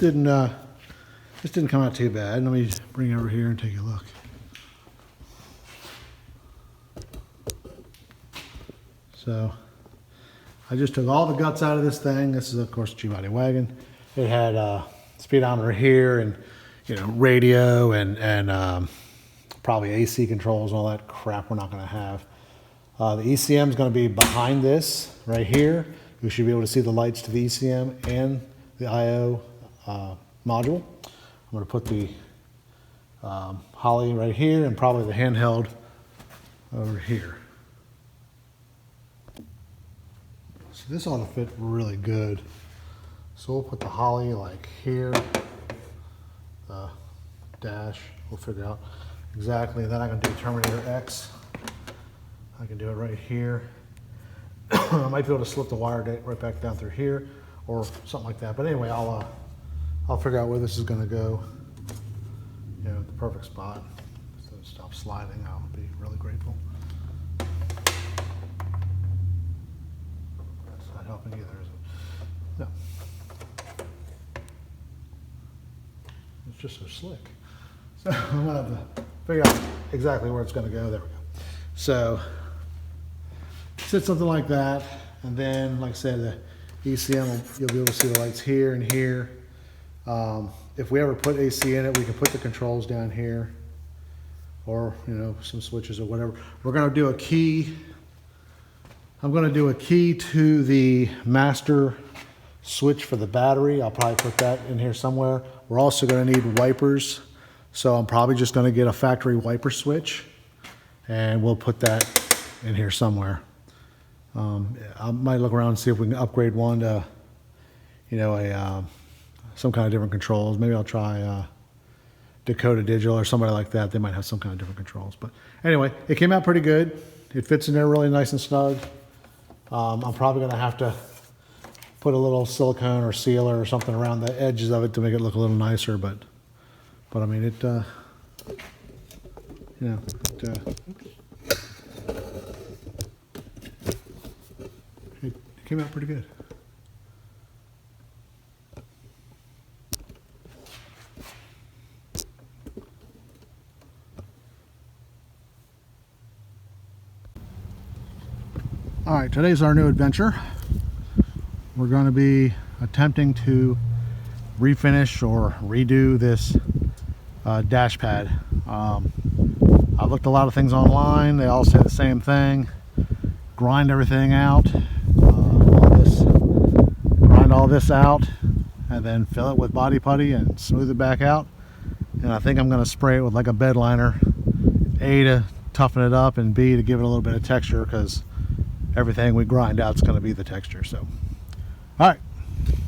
didn't come out too bad. Let me bring it over here and take a look. So I just took all the guts out of this thing. This is, of course, Holley Wagon. It had a speedometer here and, you know, radio and probably AC controls and all that crap we're not going to have. The ECM is going to be behind this right here. You should be able to see the lights to the ECM and the I/O module. I'm going to put the Holley right here and probably the handheld over here. So this ought to fit really good. So we'll put the Holley like here, the dash, we'll figure out exactly. Then I can do Terminator X. I can do it right here. I might be able to slip the wire right back down through here or something like that. But anyway, I'll figure out where this is going to go. You know, the perfect spot. So it stops sliding. I'll be really grateful. That's not helping either, is it? No. It's just so slick. So I'm going to have to figure out exactly where it's going to go. There we go. So sit something like that, and then, like I said, the ECM, you'll be able to see the lights here and here. If we ever put AC in it, we can put the controls down here, or, you know, some switches or whatever. We're going to do a key. I'm going to do a key to the master switch for the battery. I'll probably put that in here somewhere. We're also going to need wipers, so I'm probably just going to get a factory wiper switch, and we'll put that in here somewhere. I might look around and see if we can upgrade one to, you know, some kind of different controls. Maybe I'll try Dakota Digital or somebody like that. They might have some kind of different controls. But anyway, it came out pretty good. It fits in there really nice and snug. I'm probably going to have to put a little silicone or sealer or something around the edges of it to make it look a little nicer. But I mean, it, you know, it came out pretty good. All right, today's our new adventure. We're going to be attempting to refinish or redo this dash pad. I looked a lot of things online. They all say the same thing. Grind everything out, grind all this out, and then fill it with body putty and smooth it back out. And I think I'm going to spray it with like a bed liner, A, to toughen it up, and B, to give it a little bit of texture, because everything we grind out is going to be the texture. So, all right,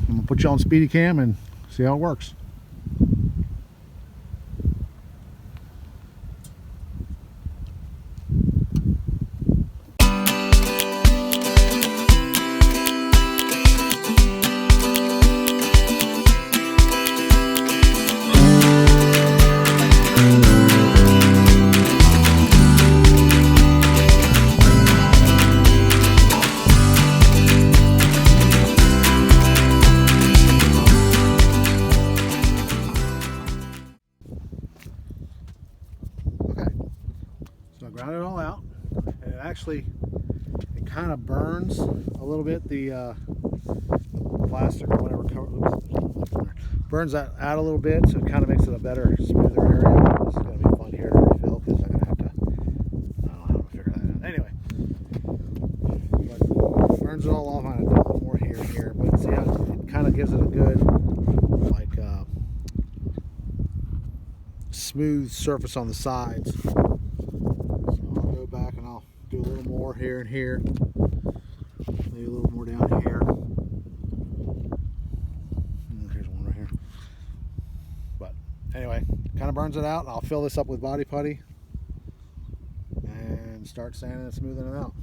I'm going to put you on speedy cam and see how it works. Ground it all out, and it kind of burns a little bit, the plastic or whatever cover, burns that out a little bit, so it kind of makes it a better, smoother area. This is going to be fun here to refill, because I'm going to have to, I don't know how to figure that out. Anyway, but burns it all off. I'm going to do a little more here and here, but see how it kind of gives it a good, like, smooth surface on the sides. Back, and I'll do a little more here and here, maybe a little more down here. Here's one right here. But anyway, kind of burns it out. I'll fill this up with body putty and start sanding and smoothing it out.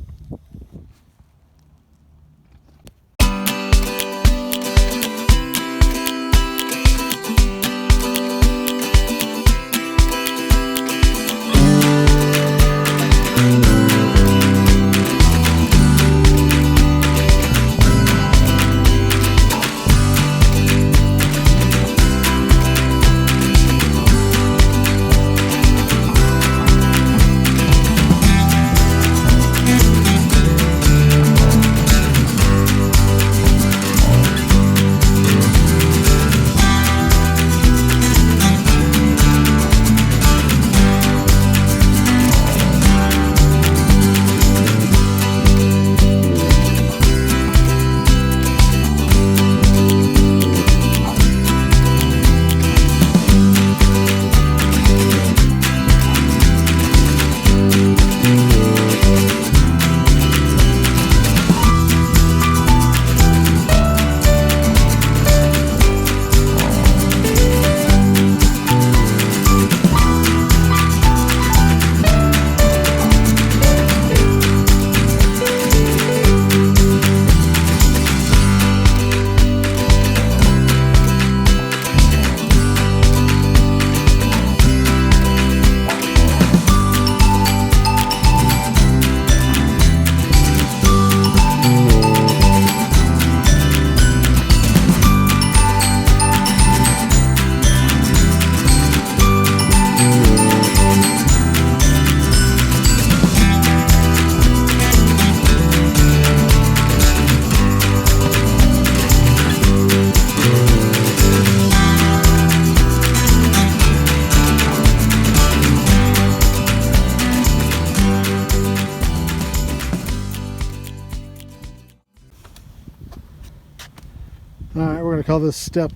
gonna call this step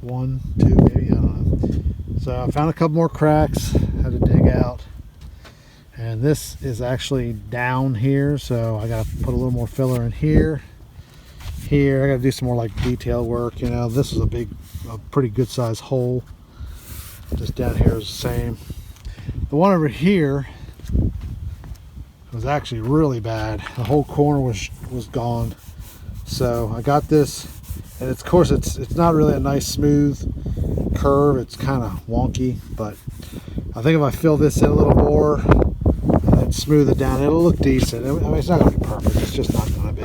1, 2, maybe, I don't know. So I found a couple more cracks, had to dig out. And this is actually down here, so I gotta put a little more filler in here. Here, I gotta do some more like detail work, you know. This is a pretty good sized hole. Just down here is the same. The one over here was actually really bad. The whole corner was gone. So I got this, and of course it's not really a nice smooth curve. It's kind of wonky, but I think if I fill this in a little more and then smooth it down, it'll look decent. I mean, it's not gonna be perfect. It's just not gonna be.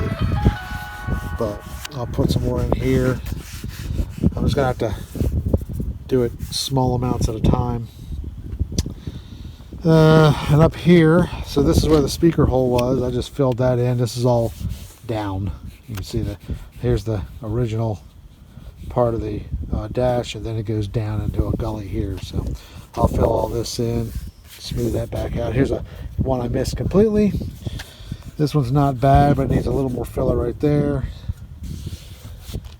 But I'll put some more in here. I'm just gonna have to do it small amounts at a time. And up here, so this is where the speaker hole was. I just filled that in. This is all down. You can see here's the original part of the dash, and then it goes down into a gully here. So I'll fill all this in, smooth that back out. Here's one I missed completely. This one's not bad, but it needs a little more filler right there.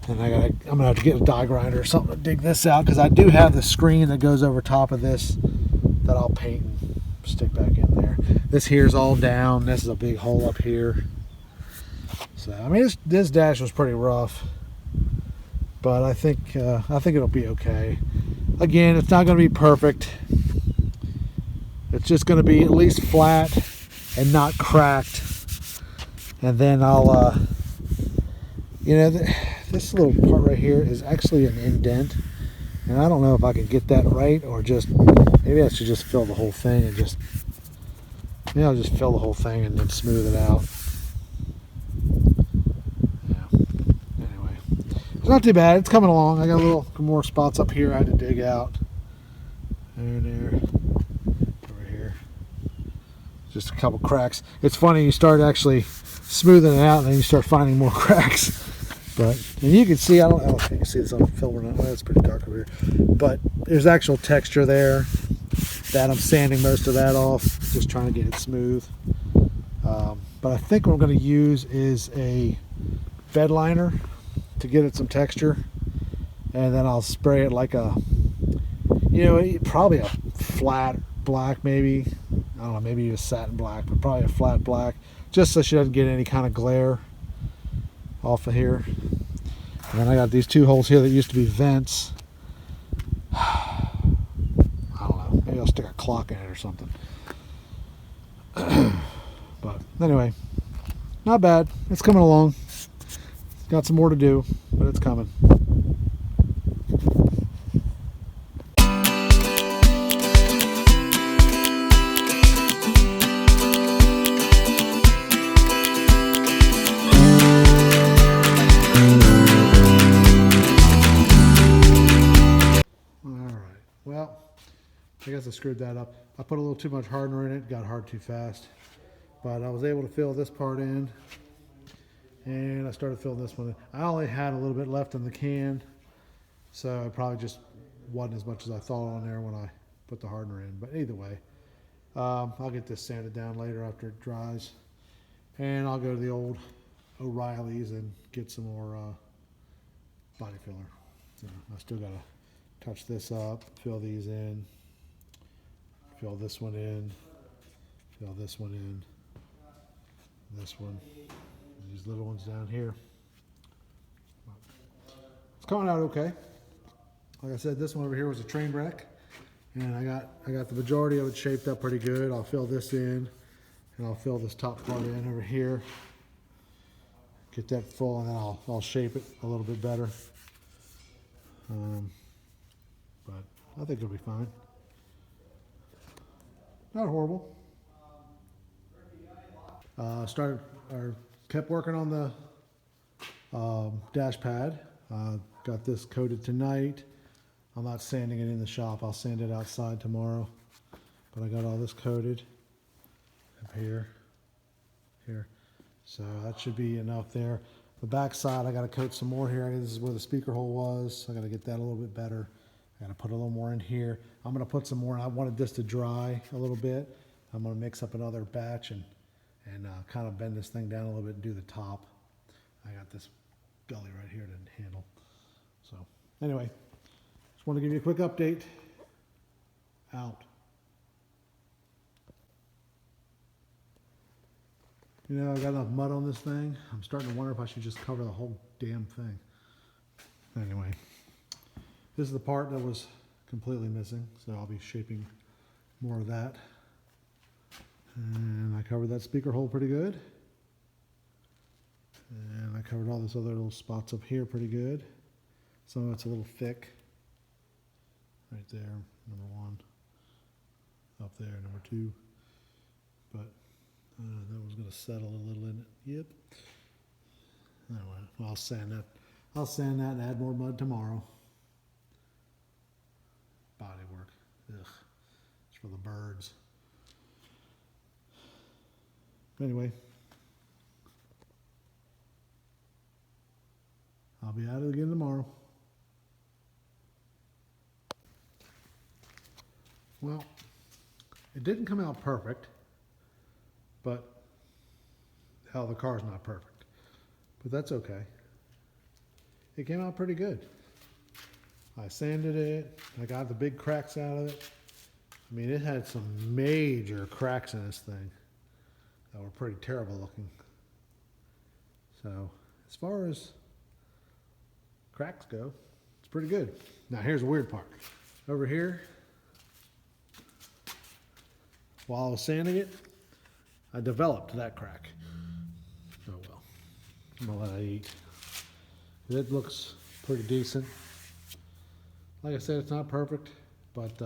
And I'm gonna have to get a die grinder or something to dig this out, because I do have the screen that goes over top of this that I'll paint and stick back in there. This here's all down. This is a big hole up here. So I mean, this dash was pretty rough, but I think it'll be okay. Again, it's not going to be perfect. It's just going to be at least flat and not cracked. And then I'll, you know, this little part right here is actually an indent, and I don't know if I can get that right, or just maybe I should just fill the whole thing and just, you know, just fill the whole thing and then smooth it out. It's not too bad. It's coming along. I got a little more spots up here I had to dig out. There. Over here. Just a couple cracks. It's funny, you start actually smoothing it out and then you start finding more cracks. But, and you can see, I don't know if you can see this on film or not. Well, it's pretty dark over here. But there's actual texture there that I'm sanding most of that off, just trying to get it smooth. But I think what I'm going to use is a bed liner to get it some texture, and then I'll spray it like a, you know, probably a flat black, maybe, I don't know, maybe a satin black, but probably a flat black, just so she doesn't get any kind of glare off of here. And then I got these two holes here that used to be vents. I don't know, maybe I'll stick a clock in it or something. But anyway, not bad. It's coming along. Got some more to do, but it's coming. Alright, well, I guess I screwed that up. I put a little too much hardener in it, got hard too fast. But I was able to fill this part in. And I started filling this one in. I only had a little bit left in the can, so it probably just wasn't as much as I thought on there when I put the hardener in. But either way, I'll get this sanded down later after it dries. And I'll go to the old O'Reilly's and get some more body filler. So I still got to touch this up, fill these in, fill this one in, fill this one in, this one. These little ones down here. It's coming out okay. Like I said, this one over here was a train wreck, and I got the majority of it shaped up pretty good. I'll fill this in, and I'll fill this top part in over here. Get that full, and then I'll shape it a little bit better. But I think it'll be fine. Not horrible. Kept working on the dash pad. Got this coated tonight. I'm not sanding it in the shop. I'll sand it outside tomorrow. But I got all this coated up here. So that should be enough there. The back side, I got to coat some more here. This is where the speaker hole was. I got to get that a little bit better. I got to put a little more in here. I'm going to put some more. I wanted this to dry a little bit. I'm going to mix up another batch and kind of bend this thing down a little bit and do the top. I got this gully right here to handle. So anyway, just want to give you a quick update. Out. You know, I got enough mud on this thing. I'm starting to wonder if I should just cover the whole damn thing. Anyway, this is the part that was completely missing, so I'll be shaping more of that. And I covered that speaker hole pretty good. And I covered all these other little spots up here pretty good. Some of it's a little thick. Right there, number one. Up there, number two. But that was going to settle a little in it. Yep. Anyway, I'll sand that. I'll sand that and add more mud tomorrow. Body work. Ugh. It's for the birds. Anyway, I'll be at it again tomorrow. Well, it didn't come out perfect, but hell, the car's not perfect. But that's okay. It came out pretty good. I sanded it. I got the big cracks out of it. I mean, it had some major cracks in this thing that were pretty terrible looking. So, as far as cracks go, it's pretty good. Now, here's the weird part. Over here, while I was sanding it, I developed that crack. Oh well, I'm gonna let it eat. It looks pretty decent. Like I said, it's not perfect, but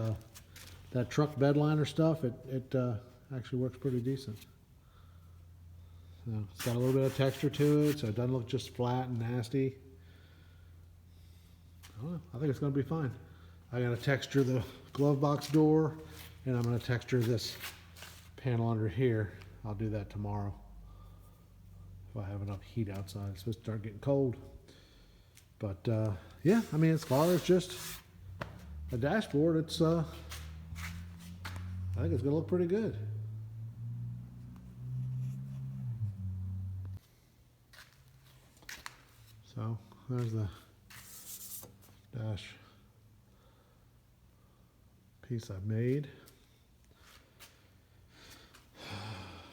that truck bed liner stuff, it actually works pretty decent. So it's got a little bit of texture to it, so it doesn't look just flat and nasty. I don't know, I think it's gonna be fine. I gotta texture the glove box door, and I'm gonna texture this panel under here. I'll do that tomorrow. If I have enough heat outside, it's supposed to start getting cold. But yeah, I mean, as far as just a dashboard, it's I think it's gonna look pretty good. So there's the dash piece I made.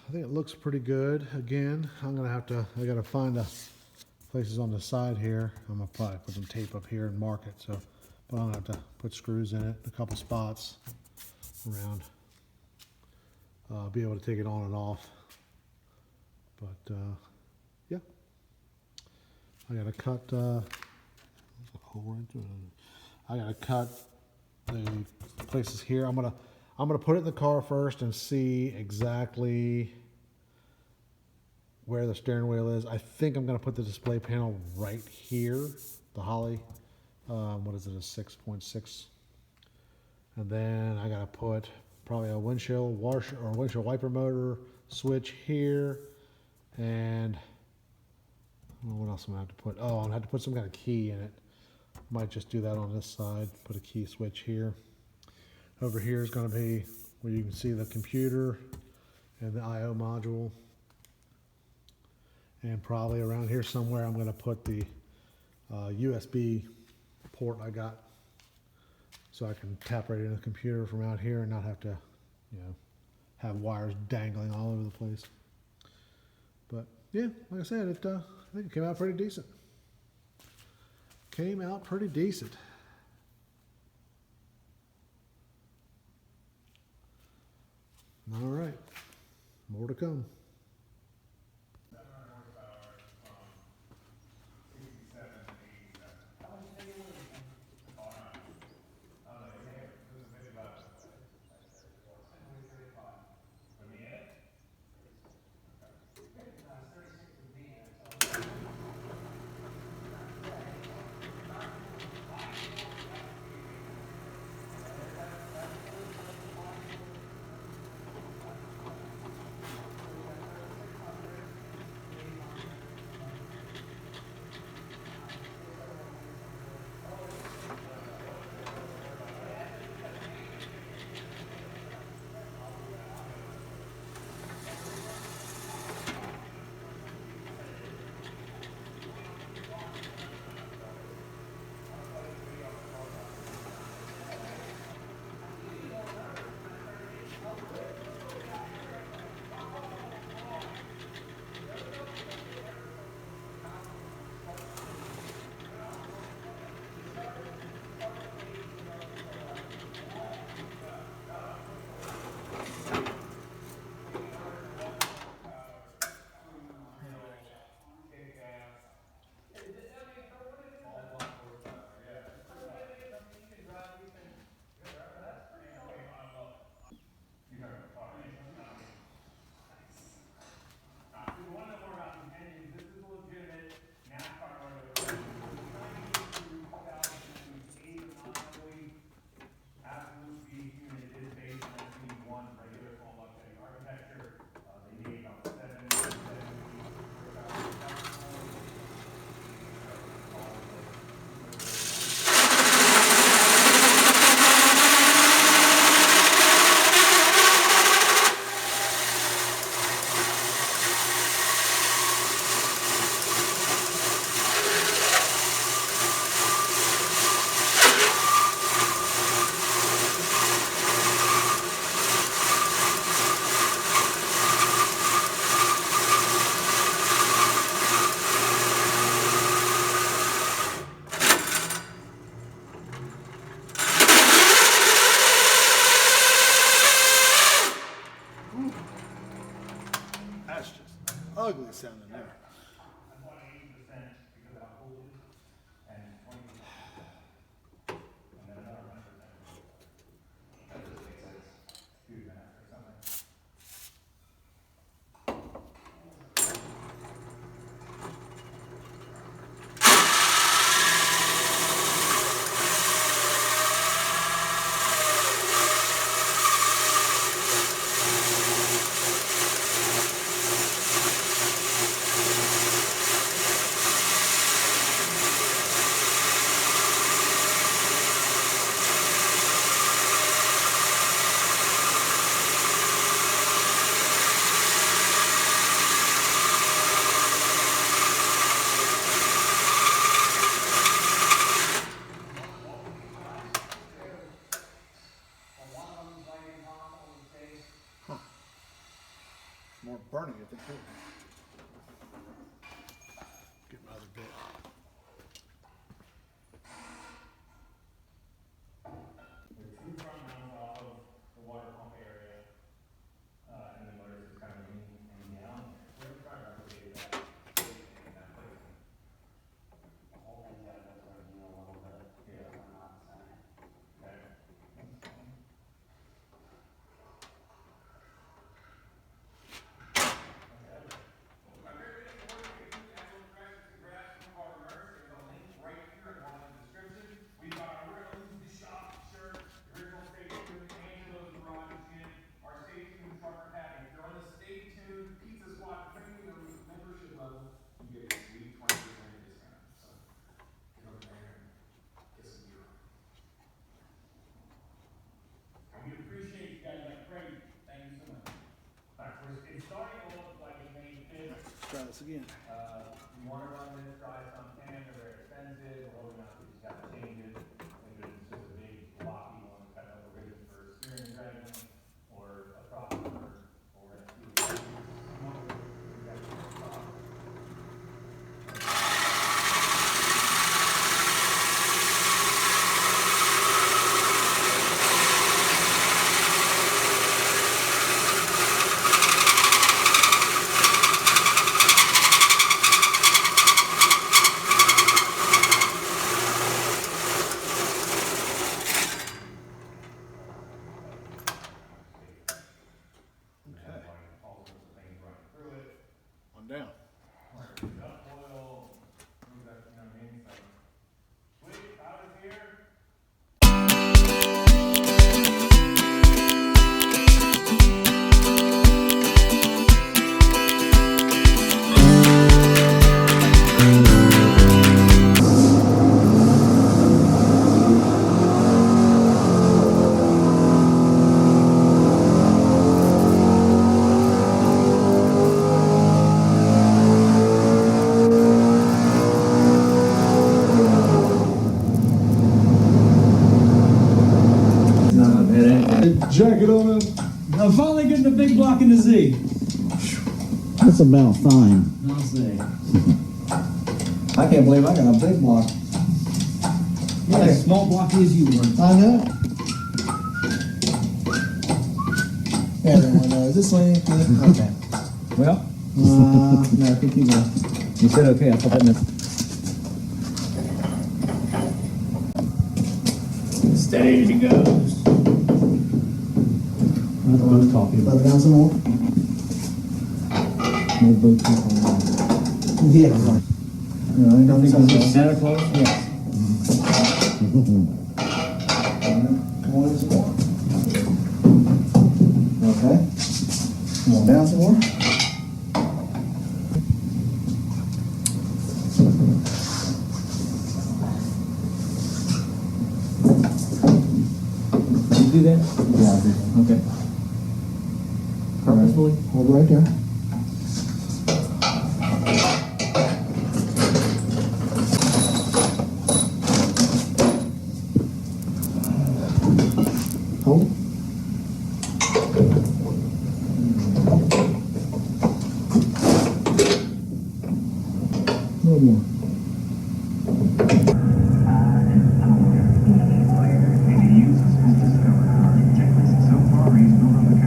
I think it looks pretty good. Again, I gotta find the places on the side here. I'm gonna probably put some tape up here and mark it. So, but I'm gonna have to put screws in it, a couple spots around. Be able to take it on and off. But yeah, I gotta cut. I gotta cut the places here. I'm gonna put it in the car first and see exactly where the steering wheel is. I think I'm gonna put the display panel right here, the Holley. What is it, a 6.6? And then I gotta put probably a windshield washer or windshield wiper motor switch here, and I don't know what else I'm gonna have to put. Oh, I'm gonna have to put some kind of key in it. Might just do that on this side. Put a key switch here. Over here is going to be where you can see the computer and the I/O module. And probably around here somewhere I'm going to put the USB port I got, so I can tap right into the computer from out here and not have to, you know, have wires dangling all over the place. But yeah, like I said, I think it came out pretty decent. Came out pretty decent. All right, more to come. ugly sounding there. More burning at the too. Get my other bit. The two front mounts off of the water pump area, and the motors is kind of hanging down. We're gonna try to replicate that in that placement. The whole thing's got to go towards you a little bit. Yeah. Or not center. Okay. That's fine. We appreciate you guys, like, great, thank you so much. It's starting to look like it may fit. Let's try this again. You wanna run this, try some can, they're very expensive, or not, we just gotta change it. Maybe it's just a big floppy one, kind of a rigid for steering dragon, or a proper, or we're gonna see. All sorts of things running through it. One down. Enough oil, move that, you know what I mean? So, sweet, out of here. Jacket on up. I'm finally getting a big block in the Z. That's about fine. I'll say. I can't believe I got a big block. Yeah, as small blocky as you were. I know. Everyone knows this way. Okay. Well, No, I think you will. you said okay, I'll put that in this. Steady as she goes. That's both coffee. Let it down some more. More both coffee. Yeah. No, I don't think so. Santa Claus? Yeah. One some more. Okay. One down some more. Did you do that? Yeah, I did. Okay. Purposefully? Hold it right there. Hold. A little more.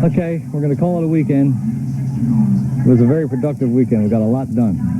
Okay, we're gonna call it a weekend. It was a very productive weekend. We got a lot done.